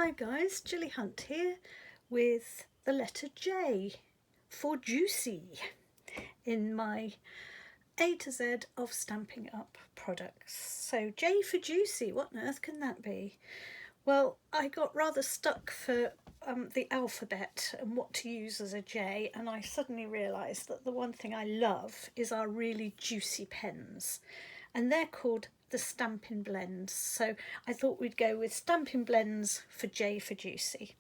Hi guys, Gilly Hunt here with the letter J for juicy in my A to Z of Stampin' Up products. So J for juicy, what on earth can that be? Well, I got rather stuck for the alphabet and what to use as a J, and I suddenly realised that the one thing I love is our really juicy pens, and they're called the Stampin Blends. So I thought we'd go with Stampin Blends for J for juicy.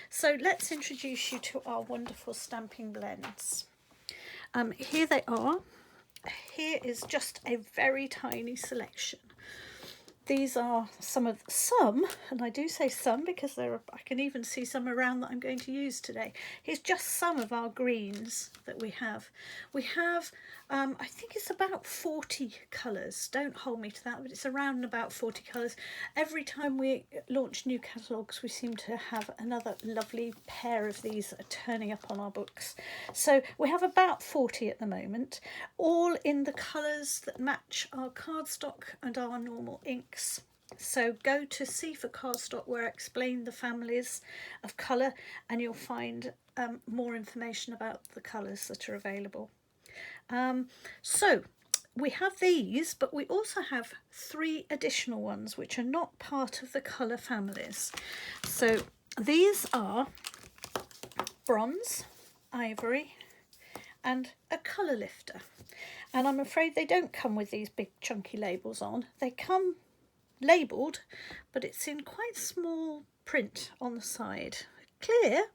So let's introduce you to our wonderful Stampin Blends. Here they are. Here is just a very tiny selection. These are some, and I do say some because I can even see some around that I'm going to use today. Here's just some of our greens that we have. We have, I think it's about 40 colours. Don't hold me to that, but it's around about 40 colours. Every time we launch new catalogues, we seem to have another lovely pair of these turning up on our books. So we have about 40 at the moment, all in the colours that match our cardstock and our normal inks. So go to C for cardstock, where I explain the families of colour, and you'll find more information about the colours that are available. So we have these, but we also have 3 additional ones which are not part of the colour families. So these are bronze, ivory and a colour lifter, and I'm afraid they don't come with these big chunky labels on. They come labelled, but it's in quite small print on the side. Clear,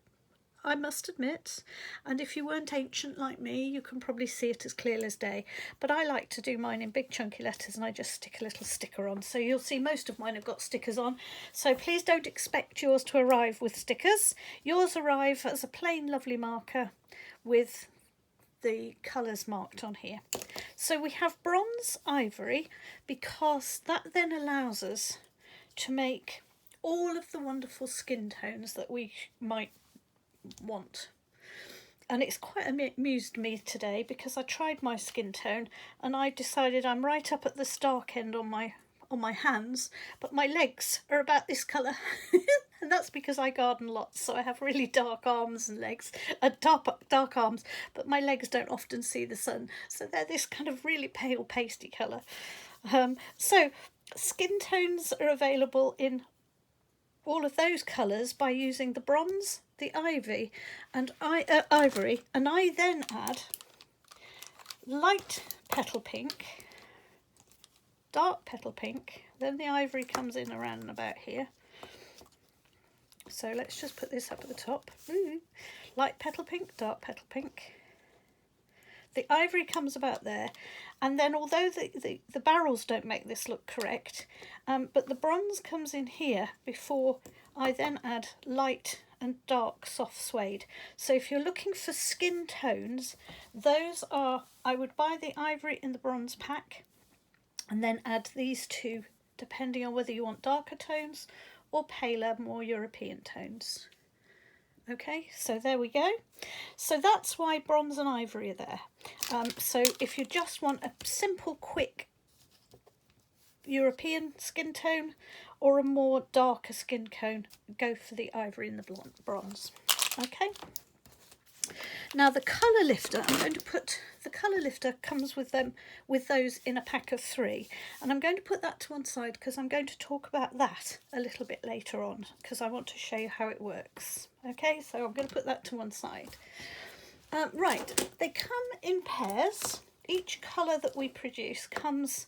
I must admit, and if you weren't ancient like me, you can probably see it as clear as day, but I like to do mine in big chunky letters, and I just stick a little sticker on. So you'll see most of mine have got stickers on, so please don't expect yours to arrive with stickers. Yours arrive as a plain lovely marker with the colours marked on here. So we have bronze, ivory, because that then allows us to make all of the wonderful skin tones that we might want. And it's quite amused me today because I tried my skin tone and I decided I'm right up at the stark end on my hands, but my legs are about this colour. And that's because I garden lots, so I have really dark arms and legs, dark arms, but my legs don't often see the sun, so they're this kind of really pale pasty colour. So skin tones are available in all of those colours by using the bronze, the ivory, and ivory, and I then add light petal pink, dark petal pink, then the ivory comes in around and about here. So let's just put this up at the top. Light petal pink, dark petal pink. The ivory comes about there, and then although the barrels don't make this look correct, but the bronze comes in here before I then add light and dark soft suede. So if you're looking for skin tones, those are, I would buy the ivory in the bronze pack and then add these two, depending on whether you want darker tones or paler, more European tones. Okay, so there we go. So that's why bronze and ivory are there. So if you just want a simple, quick European skin tone or a more darker skin tone, go for the ivory and the bronze. Okay. Now the colour lifter, I'm going to put, the colour lifter comes with those in a pack of 3, and I'm going to put that to one side because I'm going to talk about that a little bit later on because I want to show you how it works. Okay, so I'm going to put that to one side. Right, they come in pairs. Each colour that we produce comes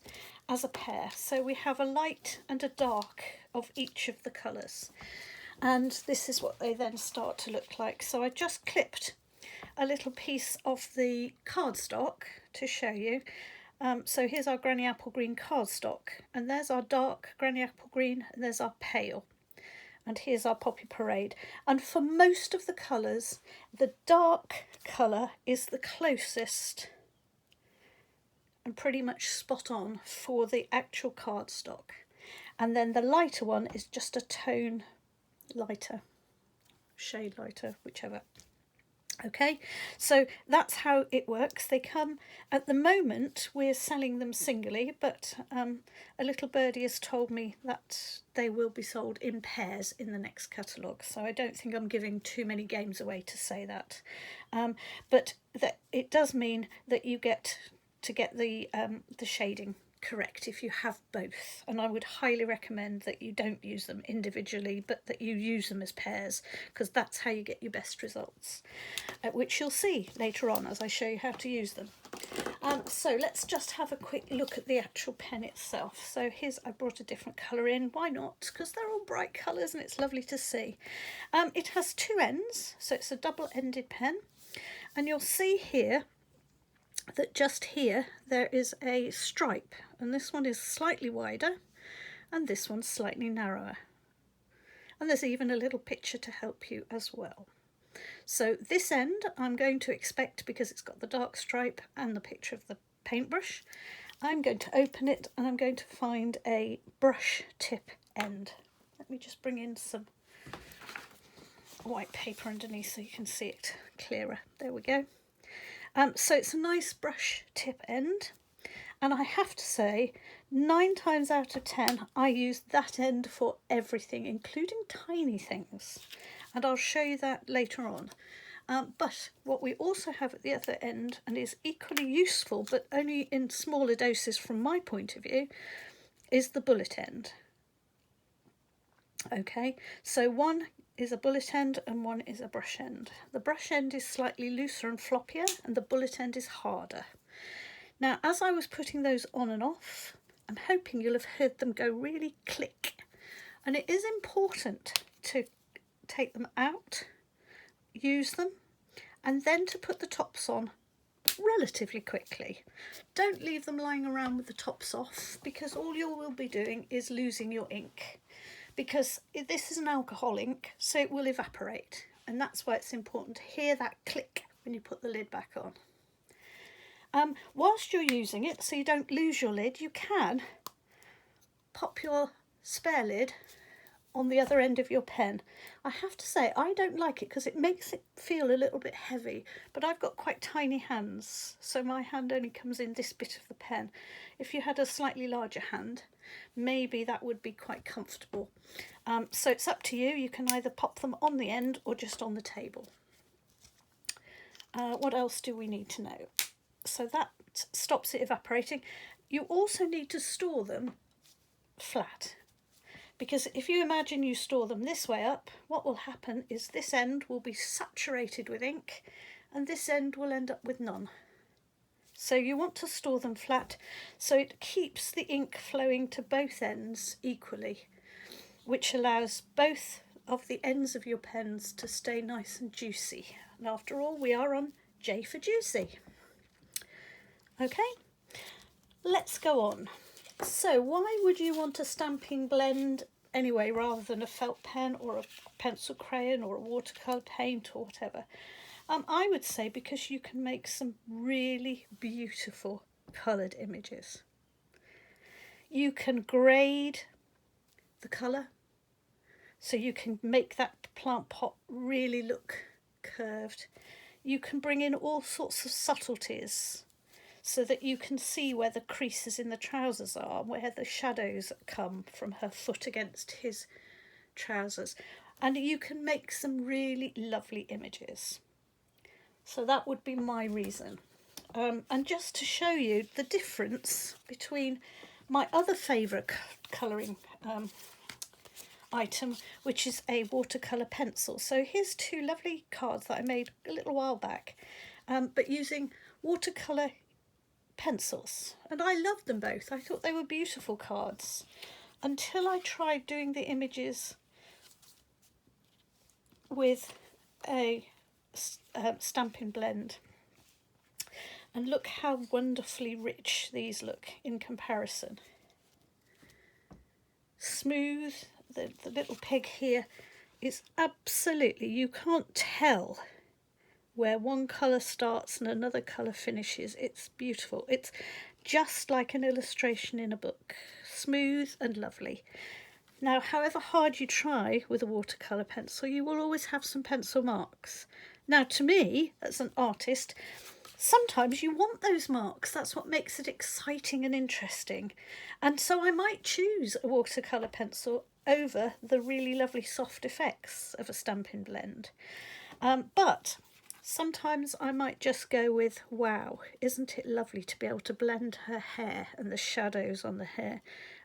as a pair, so we have a light and a dark of each of the colours, and this is what they then start to look like. So I just clipped a little piece of the cardstock to show you. So here's our Granny Apple Green cardstock, and there's our dark Granny Apple Green, and there's our pale, and here's our Poppy Parade. And for most of the colours, the dark colour is the closest and pretty much spot on for the actual cardstock, and then the lighter one is just a tone lighter, shade lighter, whichever. Okay, so that's how it works. They come, at the moment we're selling them singly, but a little birdie has told me that they will be sold in pairs in the next catalogue, so I don't think I'm giving too many games away to say that. But that it does mean that you get to get the shading correct if you have both, and I would highly recommend that you don't use them individually but that you use them as pairs, because that's how you get your best results, which you'll see later on as I show you how to use them. So let's just have a quick look at the actual pen itself. So here's, I brought a different colour in, why not, because they're all bright colours and it's lovely to see. It has two ends, so it's a double-ended pen, and you'll see here that just here there is a stripe, and this one is slightly wider and this one's slightly narrower, and there's even a little picture to help you as well. So this end I'm going to expect, because it's got the dark stripe and the picture of the paintbrush, I'm going to open it and I'm going to find a brush tip end. Let me just bring in some white paper underneath so you can see it clearer. There we go. So it's a nice brush tip end, and I have to say 9 times out of 10 I use that end for everything, including tiny things, and I'll show you that later on. But what we also have at the other end, and is equally useful but only in smaller doses from my point of view, is the bullet end. Okay, so one is a bullet end and one is a brush end. The brush end is slightly looser and floppier, and the bullet end is harder. Now, as I was putting those on and off, I'm hoping you'll have heard them go really click, and it is important to take them out, use them, and then to put the tops on relatively quickly. Don't leave them lying around with the tops off, because all you will be doing is losing your ink, because this is an alcohol ink, so it will evaporate, and that's why it's important to hear that click when you put the lid back on. Whilst you're using it, so you don't lose your lid, you can pop your spare lid on the other end of your pen. I have to say, I don't like it because it makes it feel a little bit heavy, but I've got quite tiny hands, so my hand only comes in this bit of the pen. If you had a slightly larger hand, maybe that would be quite comfortable. So it's up to you. You can either pop them on the end or just on the table. What else do we need to know? So that stops it evaporating. You also need to store them flat, because if you imagine you store them this way up, what will happen is this end will be saturated with ink and this end will end up with none. So you want to store them flat so it keeps the ink flowing to both ends equally, which allows both of the ends of your pens to stay nice and juicy. And after all, we are on J for juicy. Okay, let's go on. So why would you want a Stampin Blend anyway, rather than a felt pen or a pencil crayon or a watercolour paint or whatever? I would say because you can make some really beautiful coloured images. You can grade the colour, so you can make that plant pot really look curved. You can bring in all sorts of subtleties, so that you can see where the creases in the trousers are, where the shadows come from her foot against his trousers. And you can make some really lovely images. So that would be my reason. And just to show you the difference between my other favourite colouring item, which is a watercolour pencil. So here's two lovely cards that I made a little while back, but using watercolour pencils, and I loved them both. I thought they were beautiful cards until I tried doing the images with a Stampin Blend, and look how wonderfully rich these look in comparison. Smooth, the little peg here is absolutely, you can't tell where one colour starts and another colour finishes. It's beautiful. It's just like an illustration in a book. Smooth and lovely. Now, however hard you try with a watercolour pencil, you will always have some pencil marks. Now, to me, as an artist, sometimes you want those marks. That's what makes it exciting and interesting. And so I might choose a watercolour pencil over the really lovely soft effects of a Stampin' Blend. But sometimes I might just go with, wow, isn't it lovely to be able to blend her hair and the shadows on the hair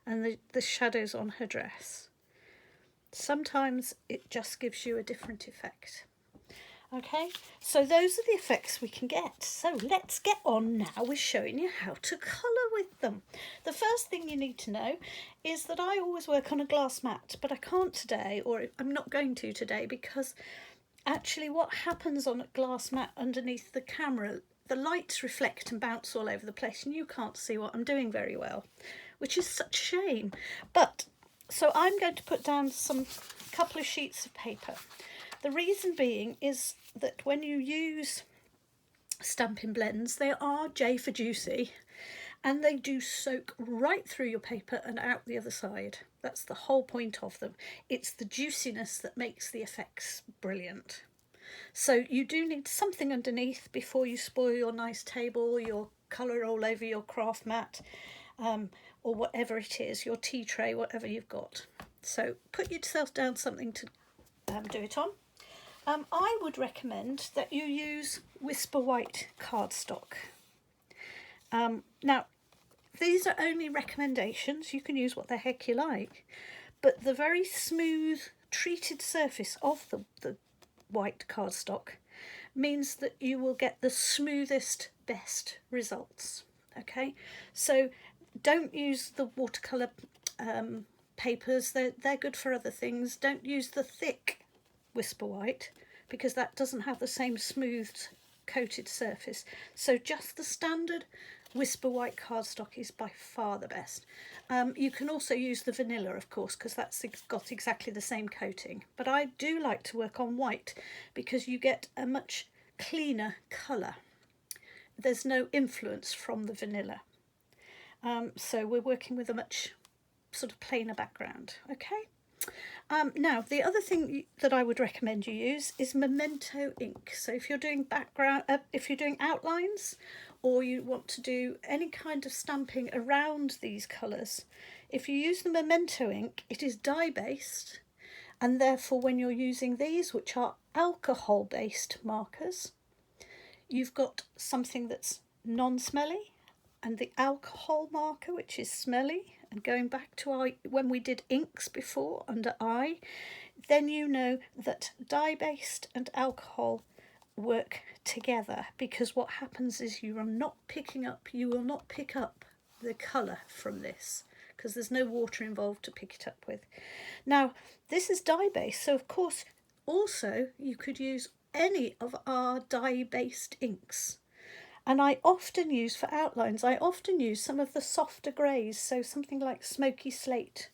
and the shadows on her dress. Sometimes it just gives you a different effect. Okay, so those are the effects we can get. So let's get on now with showing you how to colour with them. The first thing you need to know is that I always work on a glass mat, but I can't today, or I'm not going to today, because actually what happens on a glass mat underneath the camera, the lights reflect and bounce all over the place and you can't see what I'm doing very well, which is such a shame. But so I'm going to put down some couple of sheets of paper. The reason being is that when you use Stampin' Blends, they are J for juicy, and they do soak right through your paper and out the other side. That's the whole point of them. It's the juiciness that makes the effects brilliant. So you do need something underneath before you spoil your nice table, your colour all over your craft mat, or whatever it is, your tea tray, whatever you've got. So put yourself down something to do it on. I would recommend that you use Whisper White cardstock. Now, these are only recommendations. You can use what the heck you like. But the very smooth, treated surface of the white cardstock means that you will get the smoothest, best results. Okay, so don't use the watercolour papers. They're good for other things. Don't use the thick Whisper White because that doesn't have the same smooth coated surface. So just the standard Whisper White cardstock is by far the best. You can also use the vanilla, of course, because that's got exactly the same coating. But I do like to work on white because you get a much cleaner colour. There's no influence from the vanilla. So we're working with a much sort of plainer background. Okay. Now, the other thing that I would recommend you use is Memento ink. So if you're doing if you're doing outlines, or you want to do any kind of stamping around these colours, if you use the Memento ink, it is dye-based, and therefore when you're using these, which are alcohol-based markers, you've got something that's non-smelly, and the alcohol marker, which is smelly. And going back to when we did inks before under I, then you know that dye-based and alcohol work together, because what happens is you will not pick up the colour from this because there's no water involved to pick it up with. Now, this is dye-based, so of course also you could use any of our dye-based inks. And I often use, for outlines, I often use some of the softer greys, so something like smoky slate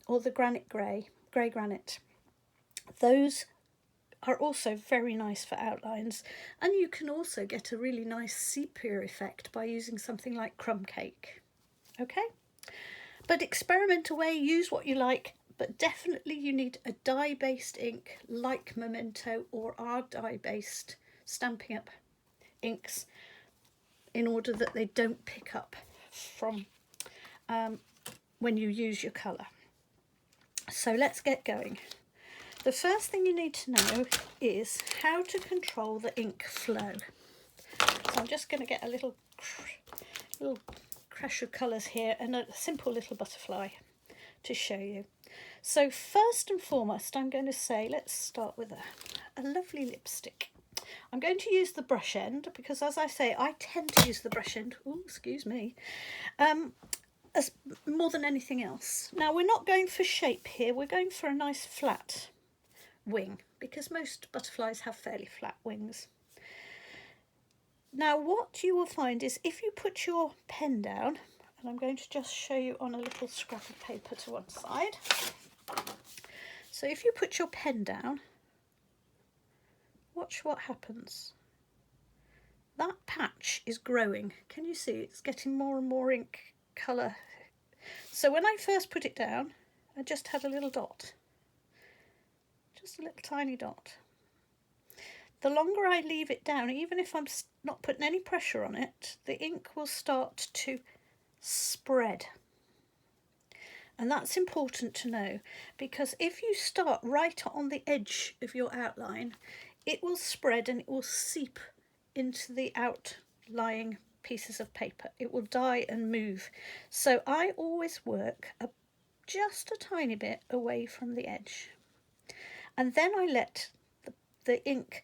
or the granite grey granite. Those are also very nice for outlines, and you can also get a really nice sepia effect by using something like crumb cake. Okay? But experiment away, use what you like, but definitely you need a dye-based ink like Memento or our dye-based Stampin' Up inks, in order that they don't pick up from when you use your colour. So let's get going. The first thing you need to know is how to control the ink flow. So I'm just going to get a little crash of colours here and a simple little butterfly to show you. So first and foremost, I'm going to say, let's start with a lovely lipstick. I'm going to use the brush end because, as I say, I tend to use the brush end, as more than anything else. Now, we're not going for shape here, we're going for a nice flat wing because most butterflies have fairly flat wings. Now, what you will find is if you put your pen down, and I'm going to just show you on a little scrap of paper to one side. So if you put your pen down, watch what happens. That patch is growing. Can you see? It's getting more and more ink colour. So when I first put it down, I just had a little dot. Just a little tiny dot. the longer I leave it down, even if I'm not putting any pressure on it, the ink will start to spread. And that's important to know, because if you start right on the edge of your outline, it will spread and it will seep into the outlying pieces of paper. It will die and move. So I always work just a tiny bit away from the edge. And then I let the ink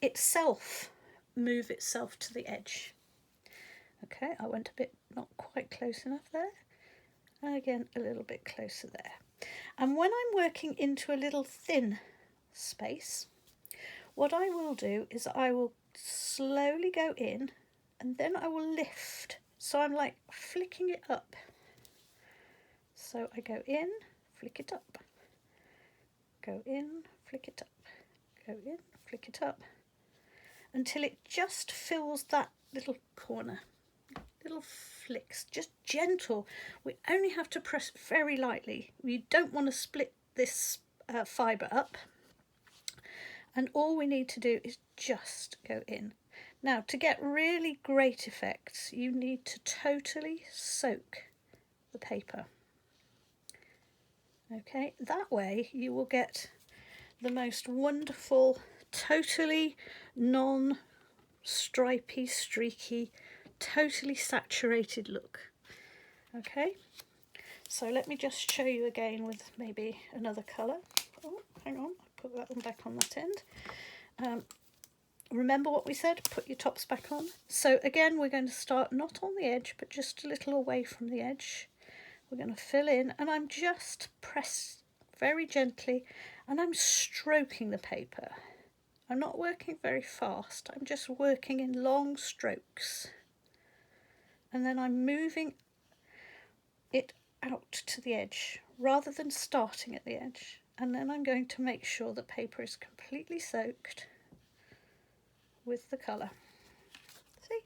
itself move itself to the edge. Okay, I went a bit not quite close enough there. Again, a little bit closer there. And when I'm working into a little thin space, what I will do is I will slowly go in and then I will lift. So I'm like flicking it up. So I go in, flick it up, go in, flick it up, go in, flick it up, until it just fills that little corner. Little flicks, just gentle. We only have to press very lightly. We don't want to split this fibre up. And all we need to do is just go in. Now, to get really great effects, you need to totally soak the paper. Okay, that way you will get the most wonderful, totally non-stripy, streaky, totally saturated look. Okay, so let me just show you again with maybe another colour. Oh, hang on, put that one back on that end. Remember what we said, put your tops back on. So again, we're going to start not on the edge, but just a little away from the edge. We're going to fill in, and I'm just press very gently, and I'm stroking the paper. I'm not working very fast, I'm just working in long strokes. And then I'm moving it out to the edge rather than starting at the edge. And then I'm going to make sure the paper is completely soaked with the colour. See?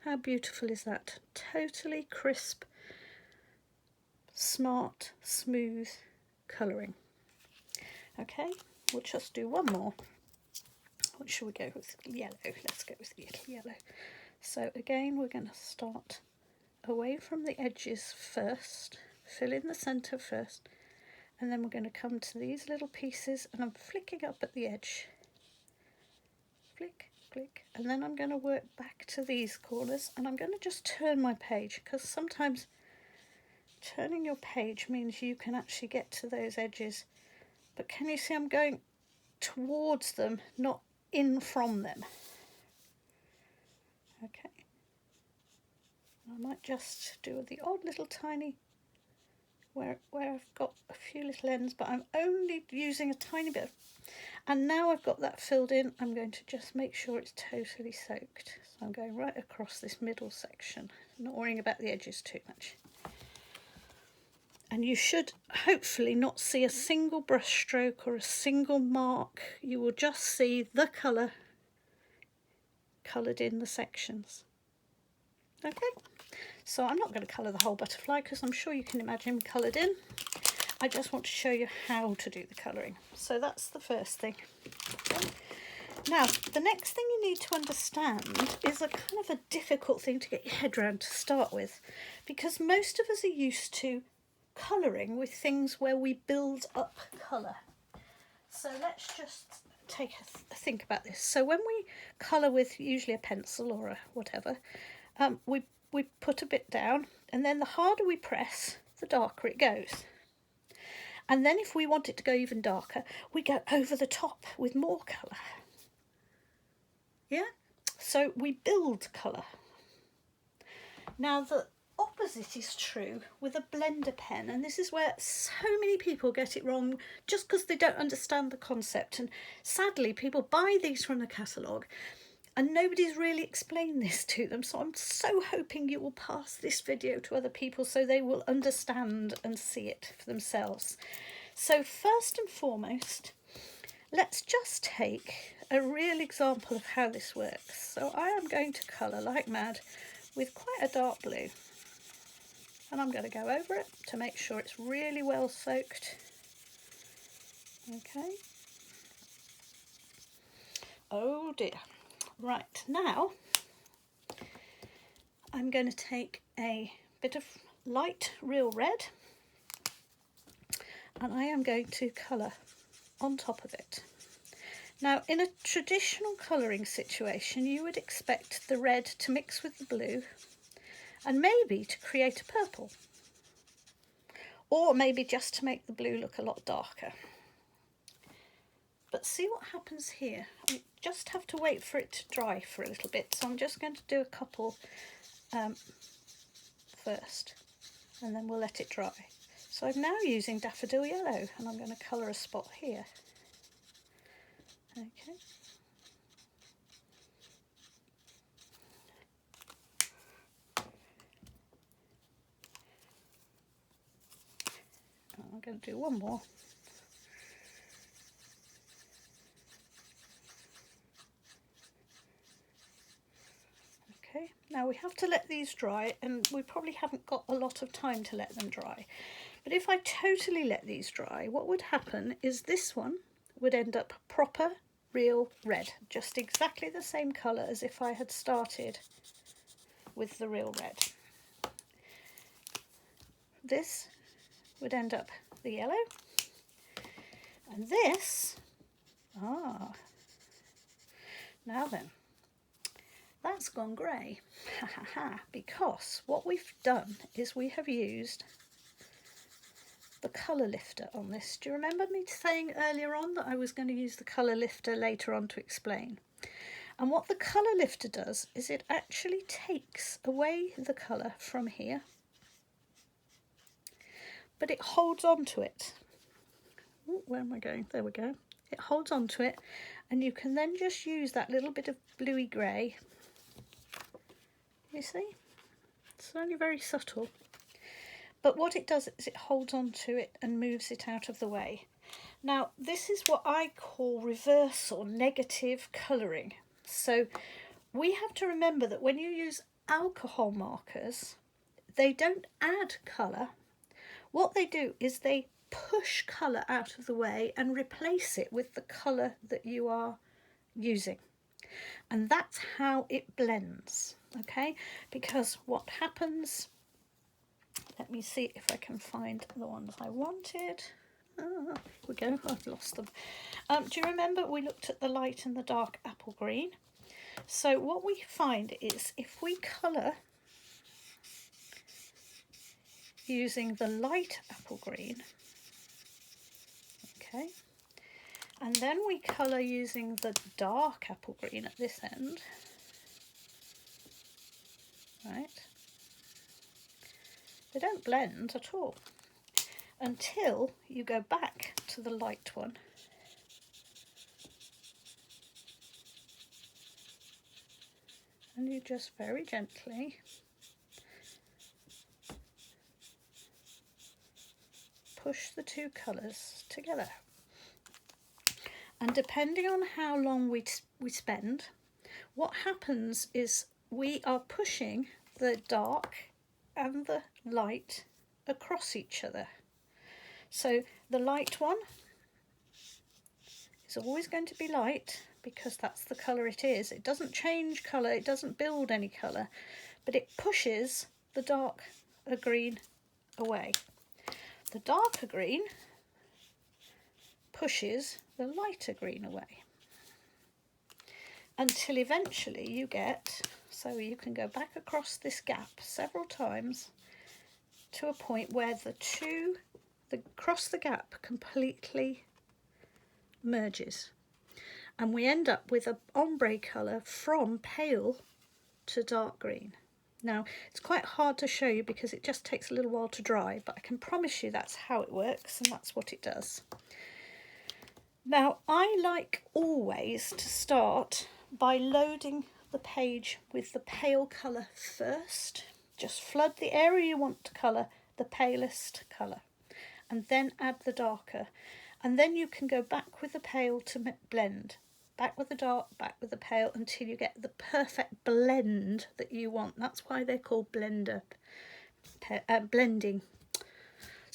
How beautiful is that? Totally crisp, smart, smooth colouring. Okay, we'll just do one more. What should we go with? Yellow. Let's go with yellow. So again, we're going to start away from the edges first, fill in the centre first, and then we're going to come to these little pieces, and I'm flicking up at the edge. Flick, flick, and then I'm going to work back to these corners, and I'm going to just turn my page, because sometimes turning your page means you can actually get to those edges. But can you see I'm going towards them, not in from them? Okay. I might just do the odd little tiny where I've got a few little ends, but I'm only using a tiny bit of, and now I've got that filled in, I'm going to just make sure it's totally soaked. So I'm going right across this middle section, not worrying about the edges too much. And you should hopefully not see a single brush stroke or a single mark. You will just see the colour coloured in the sections. Okay, so I'm not going to colour the whole butterfly because I'm sure you can imagine coloured in. I just want to show you how to do the colouring. So that's the first thing. Okay. Now, the next thing you need to understand is a kind of a difficult thing to get your head around to start with, because most of us are used to colouring with things where we build up colour. So let's just take a think about this. So when we colour with usually a pencil or a whatever, we put a bit down, and then the harder we press, the darker it goes. And then if we want it to go even darker, we go over the top with more colour. Yeah? So we build colour. Now the opposite is true with a blender pen, and this is where so many people get it wrong just because they don't understand the concept. And sadly, people buy these from the catalogue and nobody's really explained this to them, so I'm so hoping you will pass this video to other people so they will understand and see it for themselves. So first and foremost, let's just take a real example of how this works. So I am going to colour like mad with quite a dark blue, and I'm going to go over it to make sure it's really well soaked. Okay. Oh dear. Right, now I'm going to take a bit of light real red and I am going to colour on top of it. Now, in a traditional colouring situation, you would expect the red to mix with the blue and maybe to create a purple, or maybe just to make the blue look a lot darker. But see what happens here. I just have to wait for it to dry for a little bit, so I'm just going to do a couple first, and then we'll let it dry. So I'm now using Daffodil Yellow, and I'm going to colour a spot here. Okay. I'm going to do one more. Okay, now we have to let these dry, and we probably haven't got a lot of time to let them dry. But if I totally let these dry, what would happen is this one would end up proper, real red, just exactly the same colour as if I had started with the real red. This would end up the yellow, and this, now then, that's gone grey, because what we've done is we have used the colour lifter on this. Do you remember me saying earlier on that I was going to use the colour lifter later on to explain? And what the colour lifter does is it actually takes away the colour from here, but it holds on to it. Ooh, where am I going? There we go. It holds on to it, and you can then just use that little bit of bluey grey. You see? It's only very subtle. But what it does is it holds on to it and moves it out of the way. Now, this is what I call reverse or negative colouring. So we have to remember that when you use alcohol markers, they don't add colour. What they do is they push colour out of the way and replace it with the colour that you are using. And that's how it blends, okay? Because what happens, let me see if I can find the ones I wanted. Here we go, I've lost them. Do you remember we looked at the light and the dark apple green? So what we find is if we colour using the light apple green, okay, and then we colour using the dark apple green at this end, right, they don't blend at all until you go back to the light one and you just very gently push the two colours together. And depending on how long we spend, what happens is we are pushing the dark and the light across each other. So the light one is always going to be light because that's the colour it is. It doesn't change colour, it doesn't build any colour, but it pushes the darker green away. The darker green pushes the lighter green away until eventually you get, so you can go back across this gap several times to a point where across the gap completely merges, and we end up with an ombre colour from pale to dark green. Now, it's quite hard to show you because it just takes a little while to dry, but I can promise you that's how it works and that's what it does. Now, I like always to start by loading the page with the pale colour first. Just flood the area you want to colour the palest colour and then add the darker. And then you can go back with the pale to blend. Back with the dark, back with the pale until you get the perfect blend that you want. That's why they're called blending.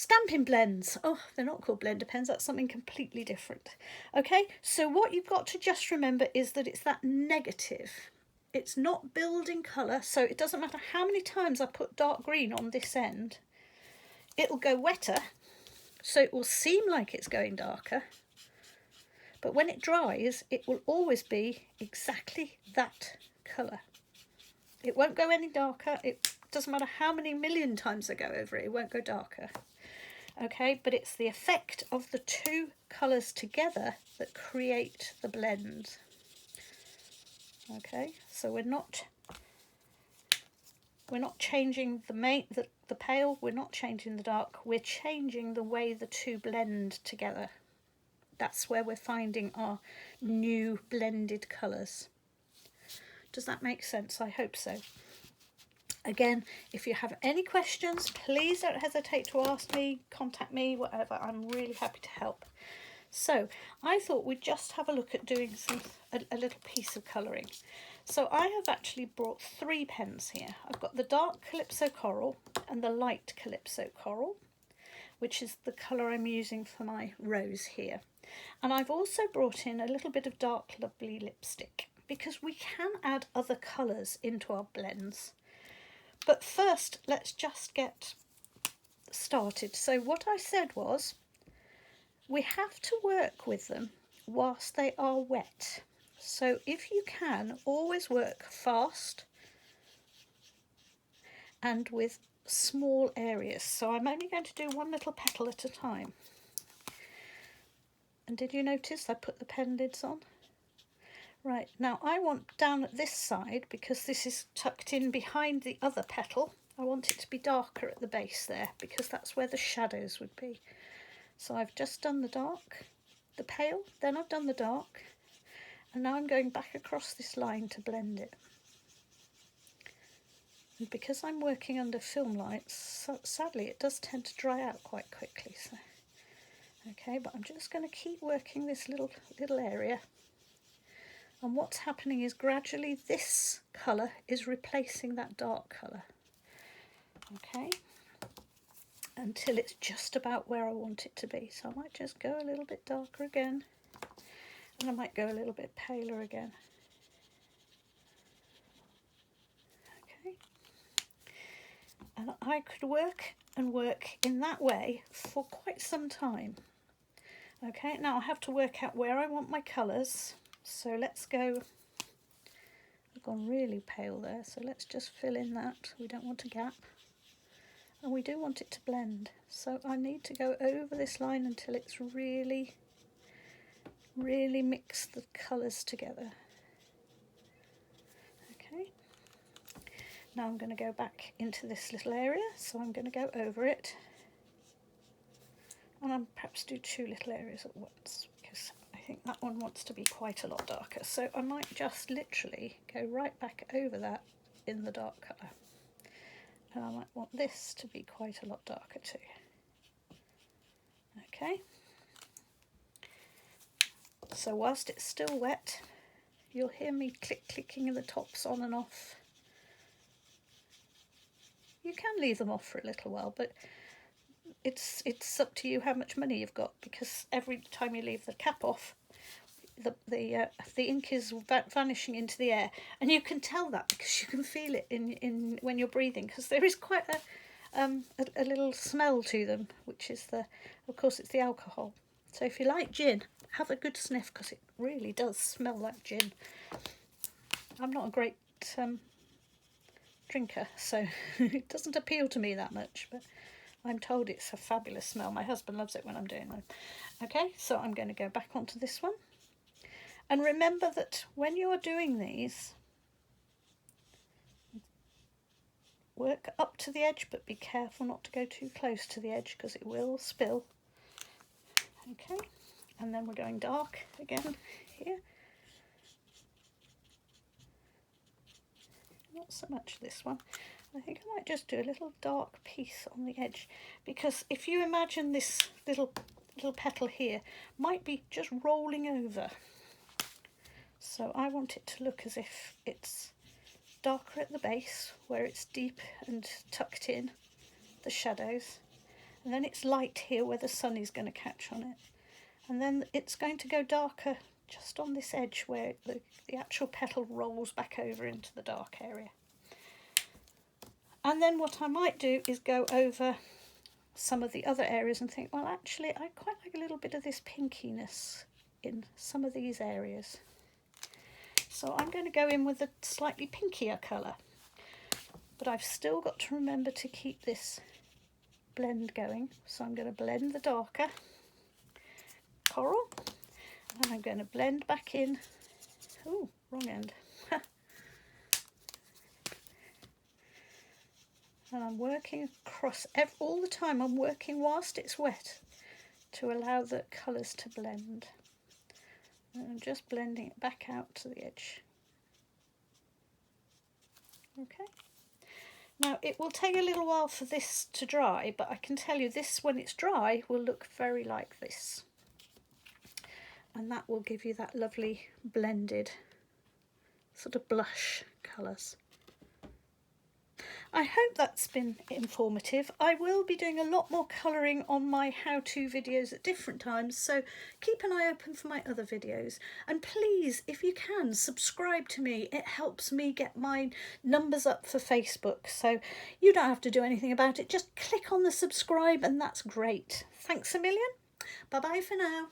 Stampin Blends. Oh, they're not called blender pens, that's something completely different. Okay, so what you've got to just remember is that it's that negative. It's not building colour, so it doesn't matter how many times I put dark green on this end. It'll go wetter, so it will seem like it's going darker. But when it dries, it will always be exactly that colour. It won't go any darker. It doesn't matter how many million times I go over it, it won't go darker. Okay, but it's the effect of the two colours together that create the blend. Okay, so we're not changing the pale, we're not changing the dark, we're changing the way the two blend together. That's where we're finding our new blended colours. Does that make sense? I hope so. Again, if you have any questions, please don't hesitate to ask me, contact me, whatever. I'm really happy to help. So I thought we'd just have a look at doing a little piece of colouring. So I have actually brought 3 pens here. I've got the dark Calypso Coral and the light Calypso Coral, which is the colour I'm using for my rose here. And I've also brought in a little bit of Dark Lovely lipstick because we can add other colours into our blends. But first, let's just get started. So what I said was, we have to work with them whilst they are wet. So if you can, always work fast and with small areas. So I'm only going to do one little petal at a time. And did you notice I put the pen lids on? Right, now I want down at this side, because this is tucked in behind the other petal, I want it to be darker at the base there, because that's where the shadows would be. So I've just done the dark, the pale, then I've done the dark, and now I'm going back across this line to blend it. And because I'm working under film lights, sadly it does tend to dry out quite quickly. So, okay, but I'm just going to keep working this little area. And what's happening is gradually this colour is replacing that dark colour. Okay, until it's just about where I want it to be. So I might just go a little bit darker again, and I might go a little bit paler again. Okay, and I could work and work in that way for quite some time. Okay, now I have to work out where I want my colours. So let's go, I've gone really pale there, so let's just fill in that. We don't want a gap, and we do want it to blend. So I need to go over this line until it's really mixed the colours together. Okay, now I'm going to go back into this little area, so I'm going to go over it, and I'll perhaps do 2 little areas at once, because I think that one wants to be quite a lot darker. So I might just literally go right back over that in the dark colour. And I might want this to be quite a lot darker too. Okay. So whilst it's still wet, you'll hear me clicking the tops on and off. You can leave them off for a little while, but it's up to you how much money you've got, because every time you leave the cap off, the ink is vanishing into the air, and you can tell that because you can feel it in when you're breathing, because there is quite a little smell to them, which is of course it's the alcohol. So if you like gin, have a good sniff, because it really does smell like gin. I'm not a great drinker, so it doesn't appeal to me that much, but I'm told it's a fabulous smell. My husband loves it when I'm doing them. Okay, so I'm going to go back onto this one. And remember that when you're doing these, work up to the edge, but be careful not to go too close to the edge, because it will spill. Okay, and then we're going dark again here. Not so much this one. I think I might just do a little dark piece on the edge, because if you imagine this little petal here might be just rolling over. So I want it to look as if it's darker at the base, where it's deep and tucked in, the shadows, and then it's light here where the sun is going to catch on it, and then it's going to go darker just on this edge where the actual petal rolls back over into the dark area. And then what I might do is go over some of the other areas and think, well, actually I quite like a little bit of this pinkiness in some of these areas. So I'm going to go in with a slightly pinkier colour, but I've still got to remember to keep this blend going. So I'm going to blend the darker coral, and I'm going to blend back in, oh, wrong end, and I'm working across all the time. I'm working whilst it's wet to allow the colours to blend. And I'm just blending it back out to the edge. Okay. Now it will take a little while for this to dry, but I can tell you this, when it's dry, will look very like this. And that will give you that lovely blended sort of blush colours. I hope that's been informative. I will be doing a lot more colouring on my how-to videos at different times, so keep an eye open for my other videos. And please, if you can, subscribe to me. It helps me get my numbers up for Facebook, so you don't have to do anything about it. Just click on the subscribe and that's great. Thanks a million. Bye-bye for now.